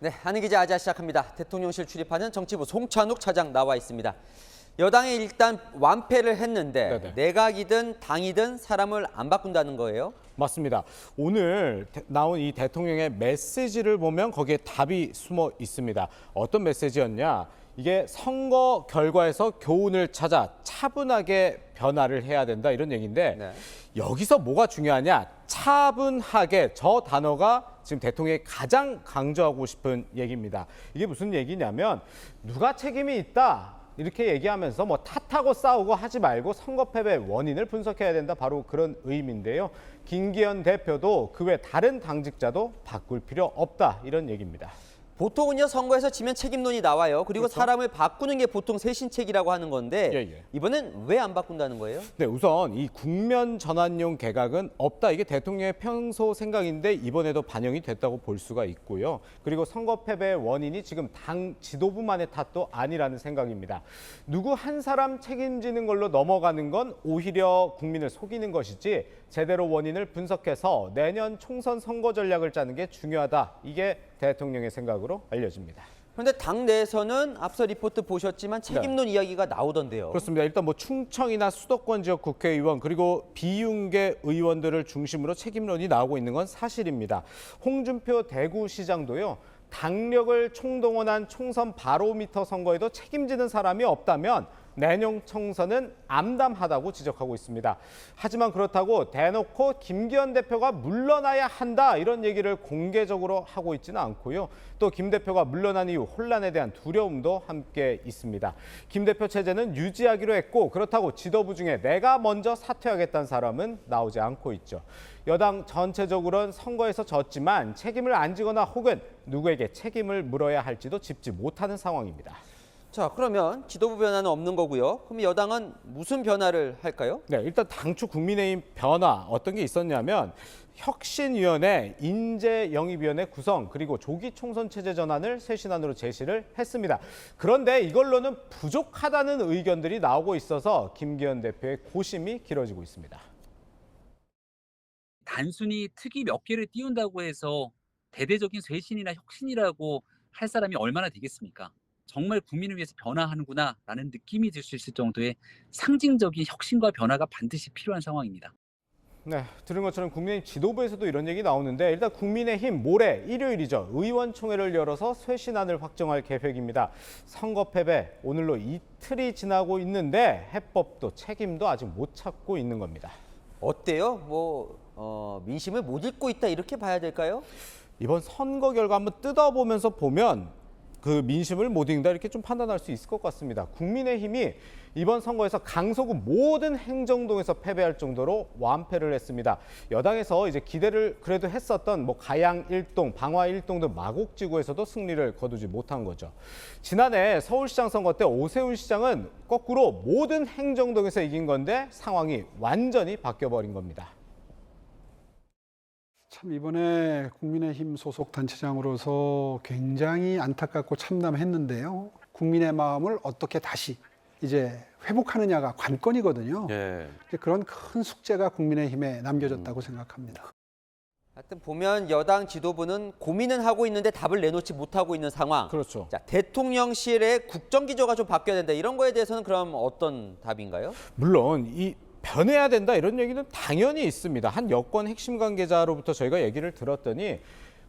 네, 하는 기자 아자 시작합니다. 대통령실 출입하는 정치부 송찬욱 차장 나와 있습니다. 여당이 일단 완패를 했는데 네네. 내각이든 당이든 사람을 안 바꾼다는 거예요? 맞습니다. 오늘 나온 이 대통령의 메시지를 보면 거기에 답이 숨어 있습니다. 어떤 메시지였냐? 이게 선거 결과에서 교훈을 찾아 차분하게 변화를 해야 된다 이런 얘기인데 네. 여기서 뭐가 중요하냐? 차분하게 저 단어가 지금 대통령이 가장 강조하고 싶은 얘기입니다. 이게 무슨 얘기냐면 누가 책임이 있다. 이렇게 얘기하면서 뭐 탓하고 싸우고 하지 말고 선거 패배 원인을 분석해야 된다. 바로 그런 의미인데요. 김기현 대표도 그 외 다른 당직자도 바꿀 필요 없다. 이런 얘기입니다. 보통은요, 선거에서 지면 책임론이 나와요. 그리고 그렇죠. 사람을 바꾸는 게 보통 쇄신책이라고 하는 건데 예. 이번엔 왜 안 바꾼다는 거예요? 네, 우선 이 국면 전환용 개각은 없다. 이게 대통령의 평소 생각인데 이번에도 반영이 됐다고 볼 수가 있고요. 그리고 선거 패배의 원인이 지금 당 지도부만의 탓도 아니라는 생각입니다. 누구 한 사람 책임지는 걸로 넘어가는 건 오히려 국민을 속이는 것이지 제대로 원인을 분석해서 내년 총선 선거 전략을 짜는 게 중요하다. 이게 대통령의 생각으로 알려집니다. 그런데 당 내에서는 앞서 리포트 보셨지만 책임론 이야기가 나오던데요. 그렇습니다. 일단 뭐 충청이나 수도권 지역 국회의원 그리고 비윤계 의원들을 중심으로 책임론이 나오고 있는 건 사실입니다. 홍준표 대구시장도요. 당력을 총동원한 총선 바로미터 선거에도 책임지는 사람이 없다면 내년 총선은 암담하다고 지적하고 있습니다. 하지만 그렇다고 대놓고 김기현 대표가 물러나야 한다 이런 얘기를 공개적으로 하고 있지는 않고요. 또 김 대표가 물러난 이후 혼란에 대한 두려움도 함께 있습니다. 김 대표 체제는 유지하기로 했고 그렇다고 지도부 중에 내가 먼저 사퇴하겠다는 사람은 나오지 않고 있죠. 여당 전체적으로는 선거에서 졌지만 책임을 안 지거나 혹은 누구에게 책임을 물어야 할지도 짚지 못하는 상황입니다. 자, 그러면 지도부 변화는 없는 거고요. 그럼 여당은 무슨 변화를 할까요? 네, 일단 당초 국민의힘 변화 어떤 게 있었냐면 혁신위원회, 인재영입위원회 구성 그리고 조기 총선 체제 전환을 쇄신안으로 제시를 했습니다. 그런데 이걸로는 부족하다는 의견들이 나오고 있어서 김기현 대표의 고심이 길어지고 있습니다. 단순히 특위 몇 개를 띄운다고 해서 대대적인 쇄신이나 혁신이라고 할 사람이 얼마나 되겠습니까? 정말 국민을 위해서 변화하는구나라는 느낌이 들 수 있을 정도의 상징적인 혁신과 변화가 반드시 필요한 상황입니다. 네, 들은 것처럼 국민의힘 지도부에서도 이런 얘기 나오는데 일단 국민의힘 모레 일요일이죠. 의원총회를 열어서 쇄신안을 확정할 계획입니다. 선거 패배 오늘로 이틀이 지나고 있는데 해법도 책임도 아직 못 찾고 있는 겁니다. 어때요? 민심을 못 읽고 있다 이렇게 봐야 될까요? 이번 선거 결과 한번 뜯어보면서 보면 그 민심을 못 읽는다 이렇게 좀 판단할 수 있을 것 같습니다. 국민의힘이 이번 선거에서 강서구 모든 행정동에서 패배할 정도로 완패를 했습니다. 여당에서 이제 기대를 그래도 했었던 뭐 가양 1동, 방화 1동 등 마곡지구에서도 승리를 거두지 못한 거죠. 지난해 서울시장 선거 때 오세훈 시장은 거꾸로 모든 행정동에서 이긴 건데 상황이 완전히 바뀌어버린 겁니다. 참 이번에 국민의힘 소속 단체장으로서 굉장히 안타깝고 참담했는데요. 국민의 마음을 어떻게 다시 이제 회복하느냐가 관건이거든요. 그런 큰 숙제가 국민의힘에 남겨졌다고 생각합니다. 하여튼 보면 여당 지도부는 고민은 하고 있는데 답을 내놓지 못하고 있는 상황. 그렇죠. 자, 대통령실의 국정기조가 좀 바뀌어야 된다. 이런 거에 대해서는 그럼 어떤 답인가요? 물론 이 변해야 된다 이런 얘기는 당연히 있습니다. 한 여권 핵심 관계자로부터 저희가 얘기를 들었더니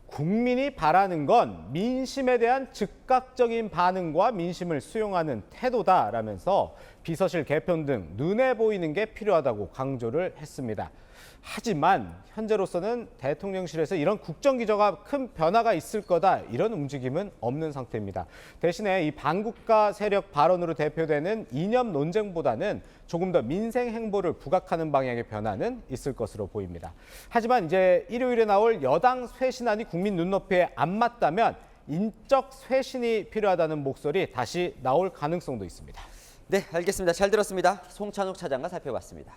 국민이 바라는 건 민심에 대한 즉각적인 반응과 민심을 수용하는 태도다라면서 비서실 개편 등 눈에 보이는 게 필요하다고 강조를 했습니다. 하지만 현재로서는 대통령실에서 이런 국정기조가 큰 변화가 있을 거다 이런 움직임은 없는 상태입니다. 대신에 이 반국가 세력 발언으로 대표되는 이념 논쟁보다는 조금 더 민생 행보를 부각하는 방향의 변화는 있을 것으로 보입니다. 하지만 이제 일요일에 나올 여당 쇄신안이 국민 눈높이에 안 맞다면 인적 쇄신이 필요하다는 목소리 다시 나올 가능성도 있습니다. 네, 알겠습니다. 잘 들었습니다. 송찬욱 차장과 살펴봤습니다.